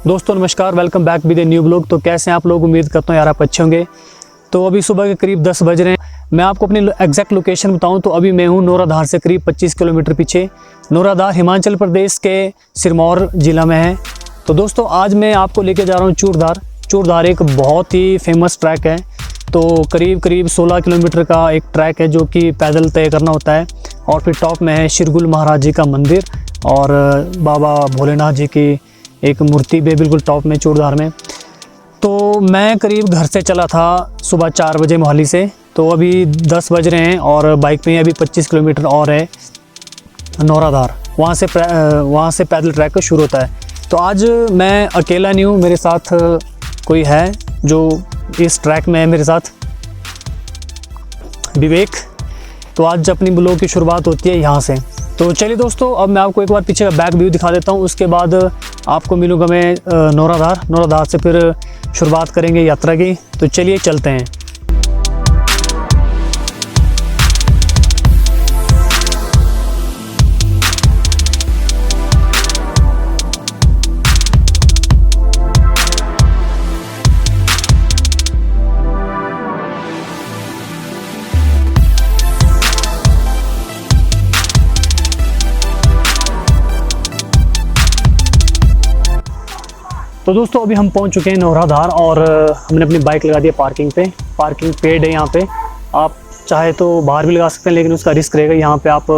दोस्तों नमस्कार, welcome back with a new blog. तो कैसे हैं आप लोग? उम्मीद करता हूँ यार आप अच्छे होंगे। तो अभी सुबह के करीब 10 बज रहे हैं। मैं आपको अपनी एग्जैक्ट लोकेशन बताऊं तो अभी मैं हूं नौराधार से करीब 25 किलोमीटर पीछे। नौराधार हिमाचल प्रदेश के सिरमौर ज़िला में है। तो दोस्तों आज मैं आपको लेके जा रहा हूँ चूड़धार। चूड़धार एक बहुत ही फेमस ट्रैक है। तो करीब 16 किलोमीटर का एक ट्रैक है जो कि पैदल तय करना होता है। और फिर टॉप में है शिरगुल महाराज जी का मंदिर और बाबा भोलेनाथ जी की एक मूर्ति भी बिल्कुल टॉप में चूड़धार में। तो मैं करीब घर से चला था सुबह 4 बजे मोहाली से। तो अभी 10 बज रहे हैं और बाइक पे अभी 25 किलोमीटर और है नौराधार। वहाँ से पैदल ट्रैक शुरू होता है। तो आज मैं अकेला नहीं हूँ, मेरे साथ कोई है जो इस ट्रैक में है मेरे साथ, विवेक। तो आज अपनी ब्लॉग की शुरुआत होती है यहाँ से। तो चलिए दोस्तों, अब मैं आपको एक बार पीछे का बैक व्यू दिखा देता हूँ। उसके बाद आपको मिलूँगा मैं नौराधार से फिर शुरुआत करेंगे यात्रा की। तो चलिए चलते हैं। तो दोस्तों अभी हम पहुंच चुके हैं नौराधार और हमने अपनी बाइक लगा दी है पार्किंग पे। पार्किंग पेड है यहाँ पे। आप चाहे तो बाहर भी लगा सकते हैं, लेकिन उसका रिस्क रहेगा। यहाँ पे आप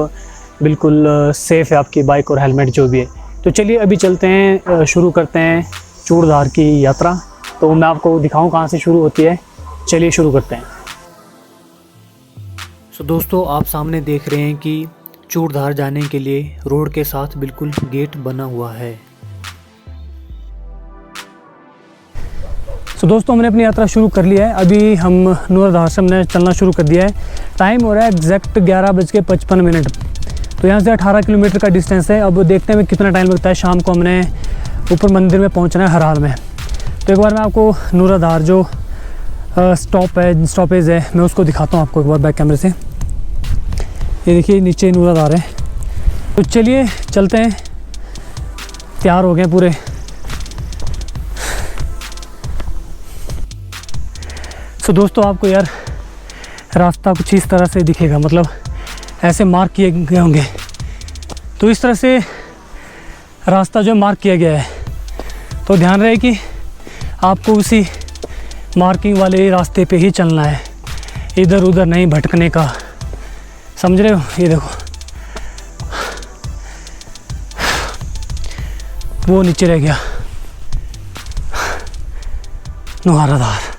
बिल्कुल सेफ़ है आपकी बाइक और हेलमेट जो भी है। तो चलिए अभी चलते हैं, शुरू करते हैं चूड़धार की यात्रा। तो मैं आपको दिखाऊँ कहाँ से शुरू होती है। चलिए शुरू करते हैं। तो दोस्तों आप सामने देख रहे हैं कि चूड़धार जाने के लिए रोड के साथ बिल्कुल गेट बना हुआ है। तो दोस्तों हमने अपनी यात्रा शुरू कर लिया है। अभी हम नौराधार से हमने चलना शुरू कर दिया है। टाइम हो रहा है एग्जैक्ट 11:55। तो यहाँ से 18 किलोमीटर का डिस्टेंस है। अब देखते हैं कितना टाइम लगता है। शाम को हमने ऊपर मंदिर में पहुँचना है हराल में। तो एक बार मैं आपको नौराधार जो स्टॉपेज है मैं उसको दिखाता हूँ आपको एक बार बैक कैमरे से। ये देखिए नीचे नौराधार है। तो चलिए चलते हैं। तैयार हो गए पूरे। तो दोस्तों आपको यार रास्ता कुछ इस तरह से दिखेगा, मतलब ऐसे मार्क किए गए होंगे। तो इस तरह से रास्ता जो मार्क किया गया है, तो ध्यान रहे कि आपको उसी मार्किंग वाले रास्ते पे ही चलना है, इधर उधर नहीं भटकने का। समझ रहे हो? ये देखो वो नीचे रह गया नौराधार।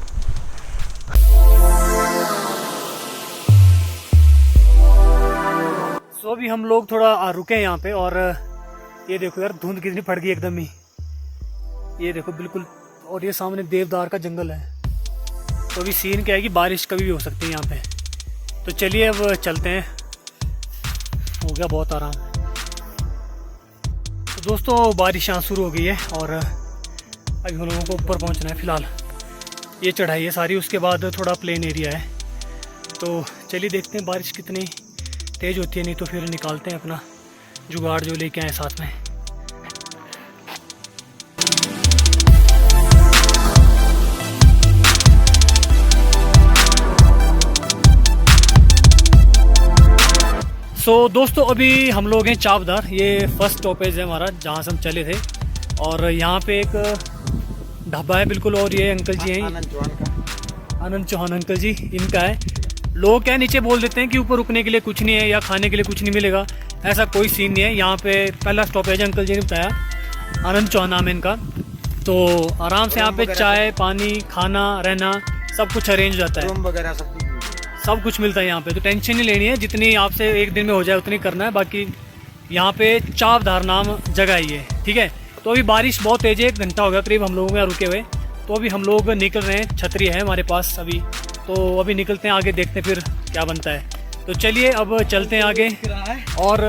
तो अभी हम लोग थोड़ा रुके हैं यहाँ पे और ये देखो यार धुंध कितनी पड़ गई एकदम ही। ये देखो बिल्कुल। और ये सामने देवदार का जंगल है। तो अभी सीन क्या है कि बारिश कभी भी हो सकती है यहाँ पे। तो चलिए अब चलते हैं। हो गया बहुत आराम। तो दोस्तों बारिश यहाँ शुरू हो गई है और अभी हम लोगों को ऊपर पहुँचना है। फ़िलहाल ये चढ़ाई है सारी, उसके बाद थोड़ा प्लेन एरिया है। तो चलिए देखते हैं बारिश कितनी तेज़ होती है, नहीं तो फिर निकालते हैं अपना जुगाड़ जो लेके आए साथ में। सो दोस्तों अभी हम लोग हैं चापधार। ये फर्स्ट स्टॉपेज है हमारा जहाँ से हम चले थे। और यहाँ पे एक ढाबा है बिल्कुल। और ये अंकल जी हैं, आनंद चौहान अंकल जी, इनका है। लोग क्या नीचे बोल देते हैं कि ऊपर रुकने के लिए कुछ नहीं है या खाने के लिए कुछ नहीं मिलेगा। ऐसा कोई सीन नहीं है। यहाँ पे पहला स्टॉपेज अंकल जी ने बताया, आनंद चौहान नाम है इनका। तो आराम से यहाँ पे चाय पानी खाना रहना सब कुछ अरेंज हो जाता है, रूम वगैरह सब कुछ मिलता है यहाँ पे। तो टेंशन नहीं लेनी है, जितनी आपसे एक दिन में हो जाए उतनी करना है। बाकी यहाँ पे चापधार नाम जगह ही है, ठीक है। तो अभी बारिश बहुत तेज़ है, 1 घंटा हो गया करीब हम लोगों में रुके हुए। तो अभी हम लोग निकल रहे हैं, छतरी है हमारे पास अभी। तो अभी निकलते हैं आगे, देखते हैं फिर क्या बनता है। तो चलिए अब चलते हैं आगे। और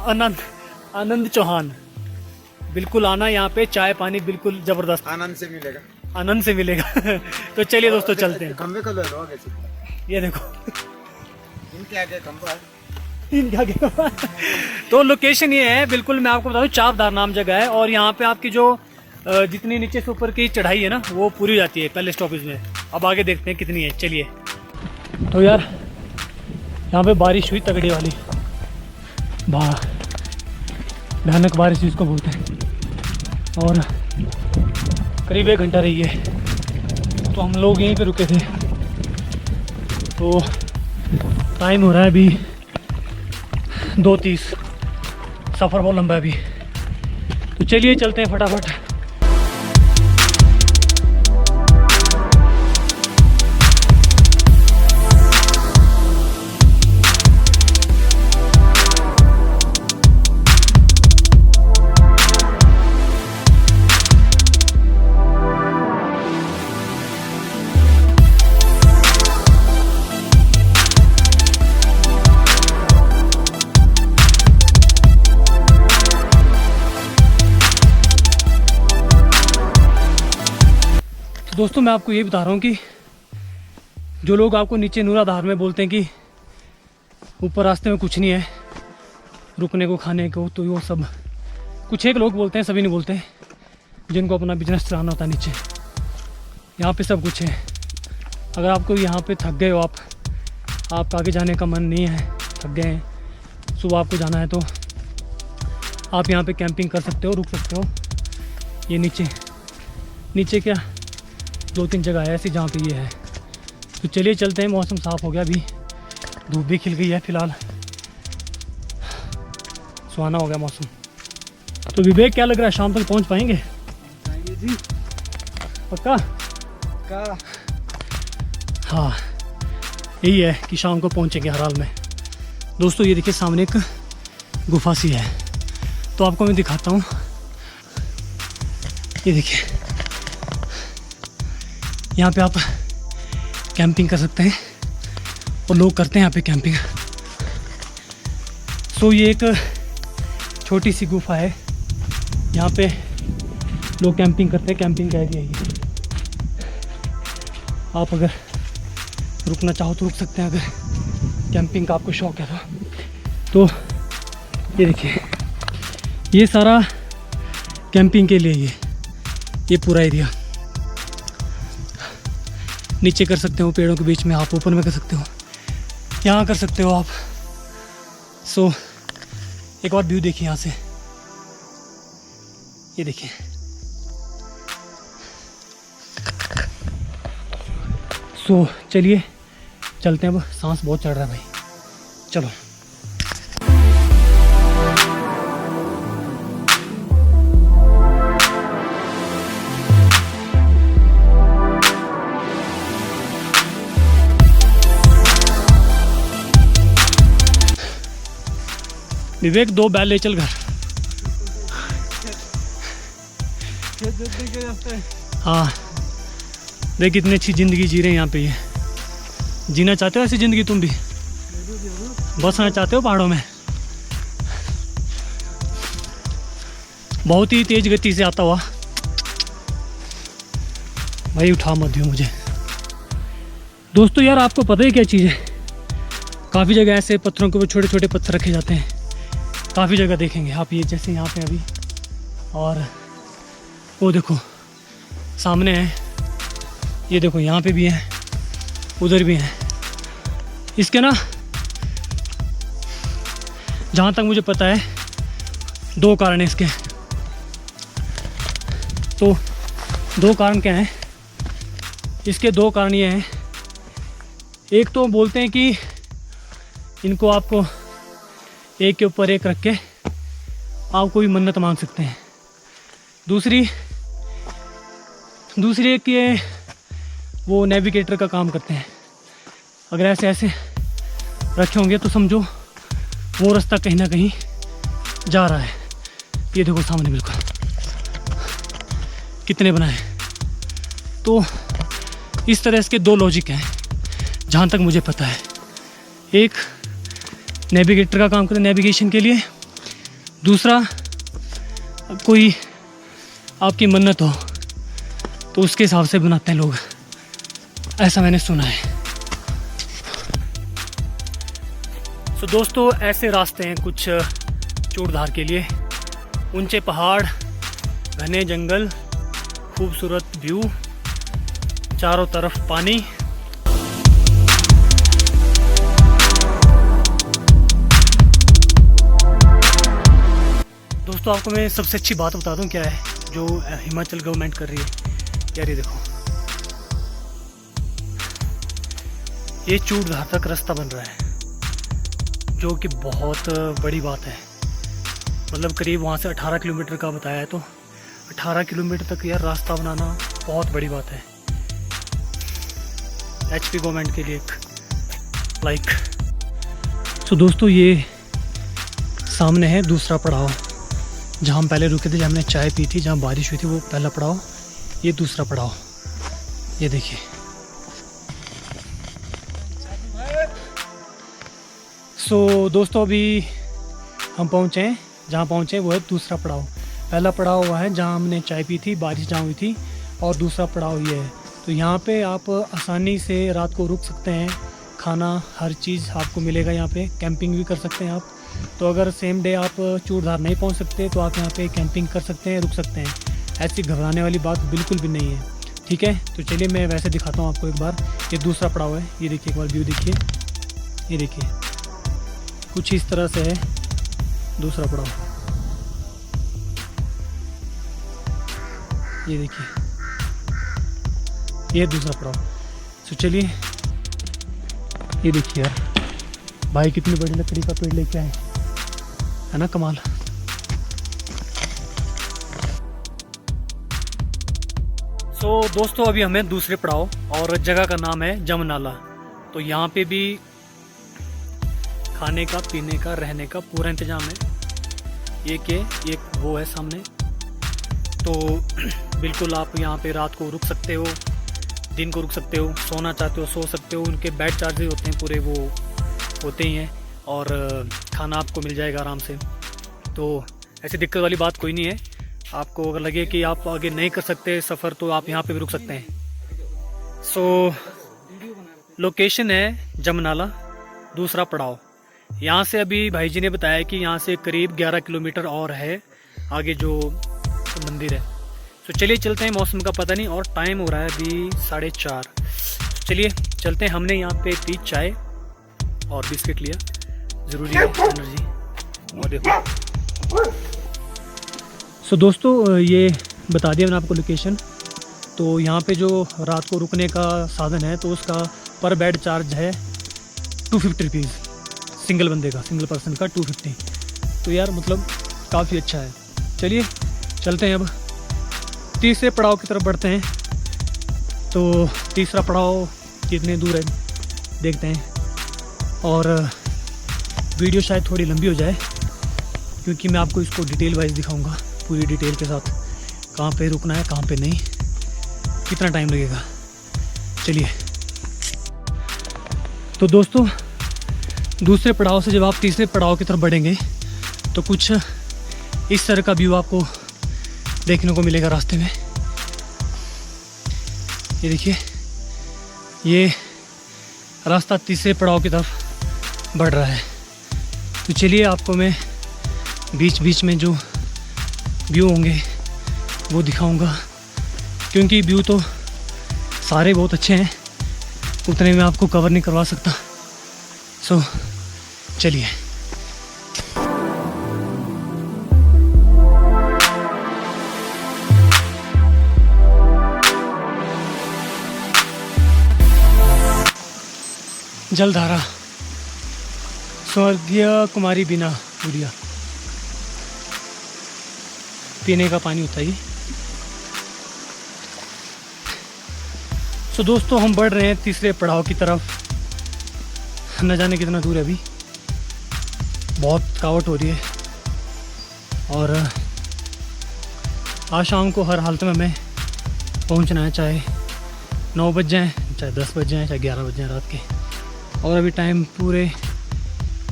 आनंद चौहान बिल्कुल आना, यहाँ पे चाय पानी बिल्कुल ज़बरदस्त आनंद से मिलेगा। तो चलिए दोस्तों चलते हैं। ये देखो इनके आगे तो लोकेशन ये है बिल्कुल, मैं आपको बता दूं चापधार नाम जगह है। और यहाँ पे आपकी जो जितनी नीचे से ऊपर की चढ़ाई है ना वो पूरी हो जाती है पहले स्टॉपेज में। अब आगे देखते हैं कितनी है, चलिए। तो यार यहाँ पे बारिश हुई तगड़ी वाली, भयानक बारिश जिसको बोलते हैं, और करीब 1 घंटा रही है। तो हम लोग यहीं पे रुके थे। तो टाइम हो रहा है अभी 2:30, सफ़र बहुत लंबा है अभी। तो चलिए चलते हैं फटाफट। दोस्तों मैं आपको ये बता रहा हूँ कि जो लोग आपको नीचे नूराधार में बोलते हैं कि ऊपर रास्ते में कुछ नहीं है रुकने को खाने को, तो वो सब कुछ एक लोग बोलते हैं, सभी नहीं बोलते, जिनको अपना बिजनेस चलाना होता है नीचे। यहाँ पे सब कुछ है। अगर आपको यहाँ पे थक गए हो, आप आगे जाने का मन नहीं है, थक गए हैं, सुबह आपको जाना है, तो आप यहाँ पे कैंपिंग कर सकते हो, रुक सकते हो। ये नीचे क्या 2-3 जगह है ऐसी जहाँ पे ये है। तो चलिए चलते हैं। मौसम साफ़ हो गया, अभी धूप भी खिल गई है, फ़िलहाल सुहाना हो गया मौसम। तो विवेक क्या लग रहा है, शाम तक पहुँच पाएंगे? जी पक्का? का हाँ यही है कि शाम को पहुँचेंगे हर हाल में। दोस्तों ये देखिए सामने एक गुफा सी है, तो आपको मैं दिखाता हूँ। ये देखिए यहाँ पे आप कैंपिंग कर सकते हैं, और लोग करते हैं यहाँ पे कैंपिंग। सो ये एक छोटी सी गुफा है, यहाँ पे लोग कैंपिंग करते हैं। कैंपिंग का एरिया ये। आप अगर रुकना चाहो तो रुक सकते हैं, अगर कैंपिंग का आपको शौक है तो। ये देखिए ये सारा कैंपिंग के लिए ये पूरा एरिया। नीचे कर सकते हो पेड़ों के बीच में, आप ऊपर में कर सकते हो, यहाँ कर सकते हो आप। सो एक और व्यू देखिए यहाँ से, ये देखिए। सो चलिए चलते हैं। अब सांस बहुत चढ़ रहा है भाई, चलो। विवेक 2 बैल ले चल घर। हाँ देख कितनी अच्छी ज़िंदगी जी रहे हैं यहाँ पे। ये जीना चाहते हो ऐसी ज़िंदगी तुम भी? बसना चाहते हो पहाड़ों में? बहुत ही तेज़ गति से आता हुआ भाई, उठा मत दियो मुझे। दोस्तों यार आपको पता है क्या चीज़ है, काफ़ी जगह ऐसे पत्थरों के ऊपर छोटे छोटे पत्थर रखे जाते हैं, काफ़ी जगह देखेंगे आप। ये जैसे यहाँ पे अभी, और वो देखो सामने है, ये देखो यहाँ पे भी है, उधर भी है। इसके ना जहाँ तक मुझे पता है 2 कारण है इसके। तो 2 कारण क्या हैं इसके? 2 कारण ये हैं, एक तो बोलते हैं कि इनको आपको एक के ऊपर एक रख के आप कोई मन्नत मांग सकते हैं। दूसरी एक ये वो नेविगेटर का काम करते हैं। अगर ऐसे ऐसे रखे होंगे तो समझो वो रास्ता कहीं ना कहीं जा रहा है। ये देखो सामने बिल्कुल कितने बनाए। तो इस तरह इसके 2 लॉजिक हैं जहाँ तक मुझे पता है। एक नेविगेटर का काम करते हैं नेविगेशन के लिए, दूसरा कोई आपकी मन्नत हो तो उसके हिसाब से बनाते हैं लोग, ऐसा मैंने सुना है। तो दोस्तों ऐसे रास्ते हैं कुछ चूड़धार के लिए। ऊंचे पहाड़, घने जंगल खूबसूरत व्यू, चारों तरफ पानी। दोस्तों आपको मैं सबसे अच्छी बात बता दूं क्या है जो हिमाचल गवर्नमेंट कर रही है। यार ये देखो, ये चूड़धार तक रास्ता बन रहा है, जो कि बहुत बड़ी बात है। मतलब करीब वहाँ से 18 किलोमीटर का बताया है, तो 18 किलोमीटर तक यार रास्ता बनाना बहुत बड़ी बात है एचपी गवर्नमेंट के लिए एक लाइक। तो दोस्तों ये सामने है दूसरा पड़ाव, जहाँ हम पहले रुके थे, जहाँ हमने चाय पी थी, जहाँ बारिश हुई थी, वो पहला पड़ाव। ये दूसरा पड़ाव, ये देखिए। सो दोस्तों अभी हम पहुँचे हैं, जहाँ पहुँचे वो है दूसरा पड़ाव। पहला पड़ाव हुआ है जहाँ हमने चाय पी थी, बारिश जहाँ हुई थी, और दूसरा पड़ाव ये है। तो यहाँ पे आप आसानी से रात को रुक सकते हैं, खाना हर चीज़ आपको मिलेगा यहाँ पे, कैंपिंग भी कर सकते हैं आप। तो अगर सेम डे आप चूड़धार नहीं पहुँच सकते तो आप यहाँ पे कैंपिंग कर सकते हैं, रुक सकते हैं। ऐसी घबराने वाली बात बिल्कुल भी नहीं है, ठीक है। तो चलिए मैं वैसे दिखाता हूँ आपको एक बार। ये दूसरा पड़ाव है, ये देखिए एक बार व्यू देखिए, ये देखिए कुछ इस तरह से है दूसरा पड़ाव, ये देखिए ये दूसरा पड़ाव। तो चलिए ये देखिए यार, भाई कितनी बड़ी लकड़ी का पेड़ लेके आए, है ना कमाल। सो दोस्तों अभी हमें दूसरे पड़ाव, और जगह का नाम है जमनाला। तो यहाँ पे भी खाने का, पीने का, रहने का पूरा इंतजाम है। ये वो है सामने, तो बिल्कुल आप यहाँ पे रात को रुक सकते हो, दिन को रुक सकते हो, सोना चाहते हो सो सकते हो। उनके बेड चार्जेस होते हैं पूरे, वो होते ही हैं, और खाना आपको मिल जाएगा आराम से। तो ऐसी दिक्कत वाली बात कोई नहीं है। आपको अगर लगे कि आप आगे नहीं कर सकते सफ़र, तो आप यहाँ पे भी रुक सकते हैं। सो लोकेशन है जमनाला, दूसरा पड़ाव। यहाँ से अभी भाई जी ने बताया कि यहाँ से करीब 11 किलोमीटर और है आगे जो मंदिर है। तो चलिए चलते हैं, मौसम का पता नहीं, और टाइम हो रहा है अभी 4:30। चलिए चलते हैं। हमने यहाँ पे पी चाय और बिस्किट लिया, ज़रूरी है एनर्जी। और देखो सो दोस्तों ये बता दिया मैंने आपको लोकेशन। तो यहाँ पे जो रात को रुकने का साधन है, तो उसका पर बेड चार्ज है 250 रुपीज़, सिंगल बंदे का, सिंगल पर्सन का 250। तो यार मतलब काफ़ी अच्छा है। चलिए चलते हैं, अब तीसरे पड़ाव की तरफ बढ़ते हैं। तो तीसरा पड़ाव कितने दूर है देखते हैं, और वीडियो शायद थोड़ी लंबी हो जाए, क्योंकि मैं आपको इसको डिटेल वाइज दिखाऊंगा, पूरी डिटेल के साथ, कहाँ पे रुकना है, कहाँ पे नहीं, कितना टाइम लगेगा। चलिए तो दोस्तों दूसरे पड़ाव से जब आप तीसरे पड़ाव की तरफ बढ़ेंगे, तो कुछ इस तरह का व्यू आपको देखने को मिलेगा रास्ते में। ये देखिए, ये रास्ता तीसरे पड़ाव की तरफ बढ़ रहा है। तो चलिए आपको मैं बीच बीच में जो व्यू होंगे वो दिखाऊंगा, क्योंकि व्यू तो सारे बहुत अच्छे हैं, उतने में आपको कवर नहीं करवा सकता। सो चलिए। जलधारा, स्वर्गीय कुमारी बीना गुड़िया, पीने का पानी होता है। सो दोस्तों हम बढ़ रहे हैं तीसरे पड़ाव की तरफ। न जाने कितना दूर है, अभी बहुत थकावट हो रही है, और आज शाम को हर हालत में हमें पहुंचना है, चाहे 9 बज जाएँ, चाहे 10 बज जाएँ, चाहे 11 बज जाएँ रात के। और अभी टाइम पूरे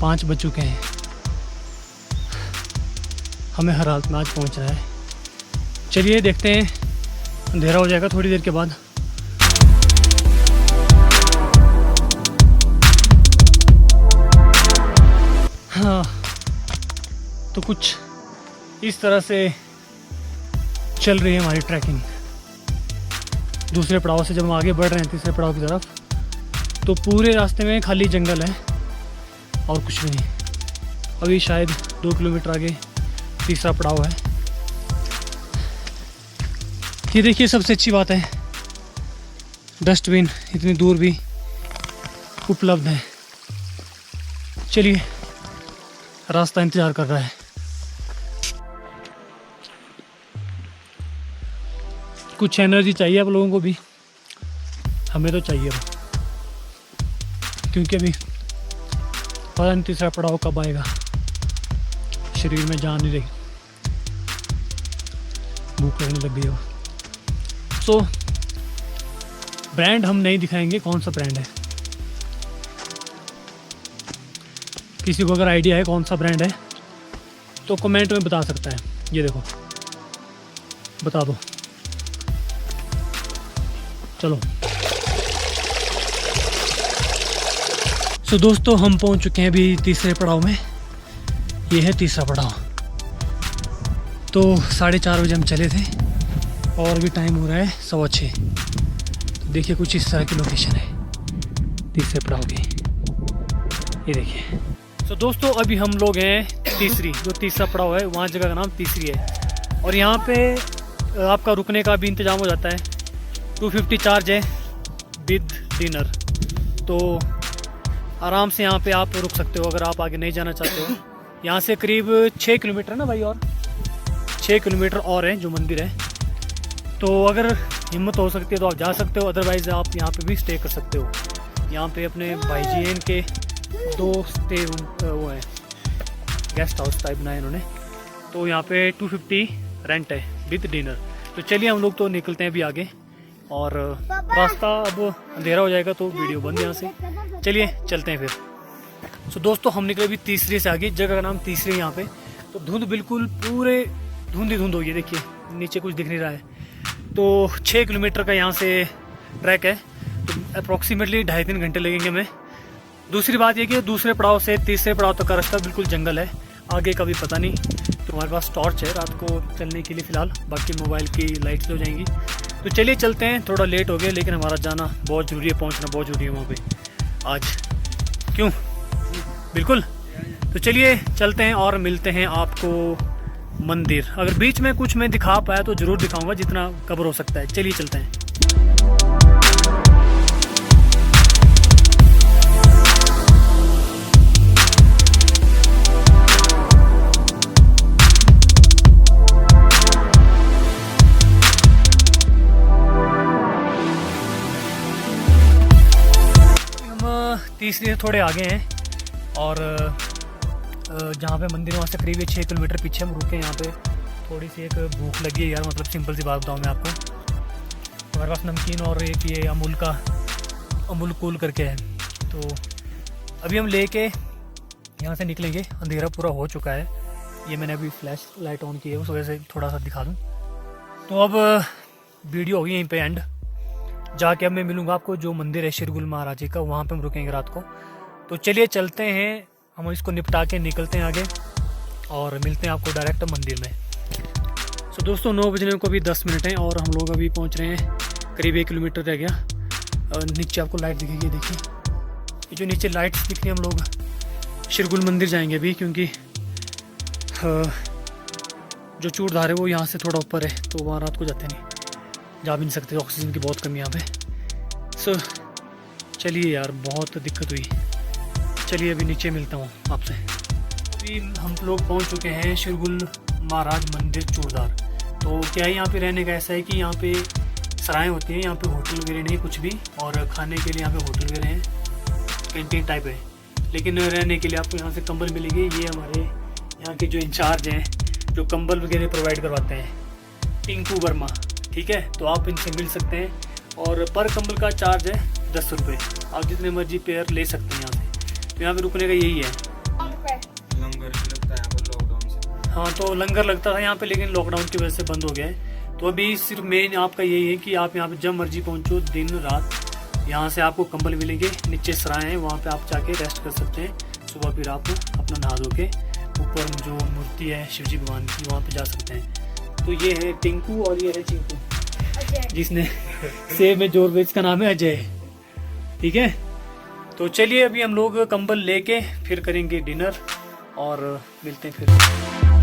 5 बज चुके हैं। हमें हर हालत में आज पहुंचना है। चलिए देखते हैं, अंधेरा हो जाएगा थोड़ी देर के बाद। हाँ, तो कुछ इस तरह से चल रही है हमारी ट्रैकिंग। दूसरे पड़ाव से जब हम आगे बढ़ रहे हैं तीसरे पड़ाव की तरफ, तो पूरे रास्ते में खाली जंगल है और कुछ नहीं। अभी शायद 2 किलोमीटर आगे तीसरा पड़ाव है। ये देखिए सबसे अच्छी बात है, डस्टबिन इतनी दूर भी उपलब्ध है। चलिए, रास्ता इंतज़ार कर रहा है। कुछ एनर्जी चाहिए आप लोगों को भी, हमें तो चाहिए अब, क्योंकि अभी पता नहीं तीसरा पड़ाव कब आएगा। शरीर में जान नहीं रही, भूख लगने लग गई हो। सो ब्रांड हम नहीं दिखाएंगे, कौन सा ब्रांड है। किसी को अगर आइडिया है कौन सा ब्रांड है तो कमेंट में बता सकता है। ये देखो, बता दो। चलो, सो दोस्तों हम पहुंच चुके हैं अभी तीसरे पड़ाव में। ये है तीसरा पड़ाव। तो 4:30 बजे हम चले थे और अभी टाइम हो रहा है 6:15। तो देखिए कुछ इस तरह की लोकेशन है तीसरे पड़ाव की, ये देखिए। तो दोस्तों अभी हम लोग हैं तीसरी, जो तीसरा पड़ाव है वहाँ जगह का नाम तीसरी है। और यहाँ पे आपका रुकने का भी इंतज़ाम हो जाता है। 250 चार्ज है विद डिनर। तो आराम से यहाँ पे आप रुक सकते हो अगर आप आगे नहीं जाना चाहते हो। यहाँ से करीब 6 किलोमीटर ना भाई, और 6 किलोमीटर और है जो मंदिर है। तो अगर हिम्मत हो सकती है तो आप जा सकते हो, अदरवाइज़ आप यहाँ पे भी स्टे कर सकते हो। यहाँ पे अपने भाई जी हैं, इनके 2 स्टे वो है, गेस्ट हाउस टाइप बनाया इन्होंने। तो यहाँ पे 250 रेंट है विद डिनर। तो चलिए हम लोग तो निकलते हैं अभी आगे, और रास्ता अब अंधेरा हो जाएगा तो वीडियो बंद यहाँ से। चलिए चलते हैं फिर। सो दोस्तों हम निकले अभी तीसरी से आगे, जगह का नाम तीसरी। यहाँ पे तो धुंध बिल्कुल पूरे धुंध ही धुंध हो गई, देखिए नीचे कुछ दिख नहीं रहा है। तो 6 किलोमीटर का यहाँ से ट्रैक है, तो अप्रॉक्सीमेटली 2.5-3 घंटे लगेंगे हमें। दूसरी बात ये कि दूसरे पड़ाव से तीसरे पड़ाव तक का रास्ता बिल्कुल जंगल है, आगे का भी पता नहीं। तो हमारे पास टॉर्च है रात को चलने के लिए फ़िलहाल, बाकी मोबाइल की लाइट्स हो जाएंगी। तो चलिए चलते हैं, थोड़ा लेट हो गया लेकिन हमारा जाना बहुत ज़रूरी है, पहुंचना बहुत ज़रूरी है वहाँ पे आज। क्यों? बिल्कुल। तो चलिए चलते हैं और मिलते हैं आपको मंदिर। अगर बीच में कुछ मैं दिखा पाया तो ज़रूर दिखाऊंगा, जितना कवर हो सकता है। चलिए चलते हैं। तीसरी से थोड़े आगे हैं और जहाँ पे मंदिर वहाँ से करीब 6 किलोमीटर पीछे हम रुके। यहाँ पे थोड़ी सी एक भूख लगी है यार, मतलब सिंपल सी बात बताऊँ मैं आपको। हमारे पास नमकीन और एक ये अमूल कूल करके है। तो अभी हम लेके यहाँ से निकलेंगे, अंधेरा पूरा हो चुका है। ये मैंने अभी फ्लैश लाइट ऑन की है, उस वजह से थोड़ा सा दिखा दूँ। तो अब वीडियो होगी यहीं पे एंड। जाके अब मैं मिलूंगा आपको जो मंदिर है शिरगुल महाराज जी का, वहाँ पे हम रुकेंगे रात को। तो चलिए चलते हैं, हम इसको निपटा के निकलते हैं आगे और मिलते हैं आपको डायरेक्ट मंदिर में। सो दोस्तों 9 बजने को अभी 10 मिनट हैं और हम लोग अभी पहुँच रहे हैं, करीब 1 किलोमीटर रह गया। नीचे आपको लाइट दिखेगी, देखिए ये जो नीचे लाइट्स दिख रही है। हम लोग शिरगुल मंदिर जाएंगे अभी, क्योंकि जो चूड़धार है वो यहाँ से थोड़ा ऊपर है, तो वहाँ रात को जाते नहीं, जा भी नहीं सकते, ऑक्सीजन की बहुत कमी यहाँ पे। सो चलिए यार, बहुत दिक्कत हुई। चलिए अभी नीचे मिलता हूँ आपसे। अभी हम लोग पहुँच चुके हैं शिरगुल महाराज मंदिर चूड़धार। तो क्या है यहाँ पे रहने का ऐसा है कि यहाँ पे सराएँ होती हैं, यहाँ पे होटल वगैरह नहीं कुछ भी, और खाने के लिए यहाँ पे होटल वगैरह हैं, कैंटीन टाइप है। लेकिन रहने के लिए आपको यहाँ से कंबल मिलेंगे। ये हमारे यहाँ के जो इंचार्ज हैं, जो कंबल वगैरह प्रोवाइड करवाते हैं, टिंकू वर्मा, ठीक है। तो आप इनसे मिल सकते हैं और पर कंबल का चार्ज है 10 रुपये। आप जितने मर्जी पेयर ले सकते हैं यहाँ से। तो यहाँ पे रुकने का यही है। लंगर लगता है यहाँ पर लॉकडाउन से। हाँ, तो लंगर लगता था यहाँ पे, लेकिन लॉकडाउन की वजह से बंद हो गया है। तो अभी सिर्फ मेन आपका यही है कि आप यहाँ पे जब मर्जी पहुँचो, दिन रात, यहाँ से आपको कंबल मिलेंगे। नीचे सराय हैं, वहाँ पे आप जाके रेस्ट कर सकते हैं। सुबह फिर आप अपना नहा धो के ऊपर जो मूर्ति है शिवजी भगवान की, वहाँ पे जा सकते हैं। तो ये है टिंकू और ये है चिंकू, जिसने सेब में जोर पे, इसका नाम है अजय। ठीक है, तो चलिए अभी हम लोग कंबल लेके फिर करेंगे डिनर और मिलते हैं फिर।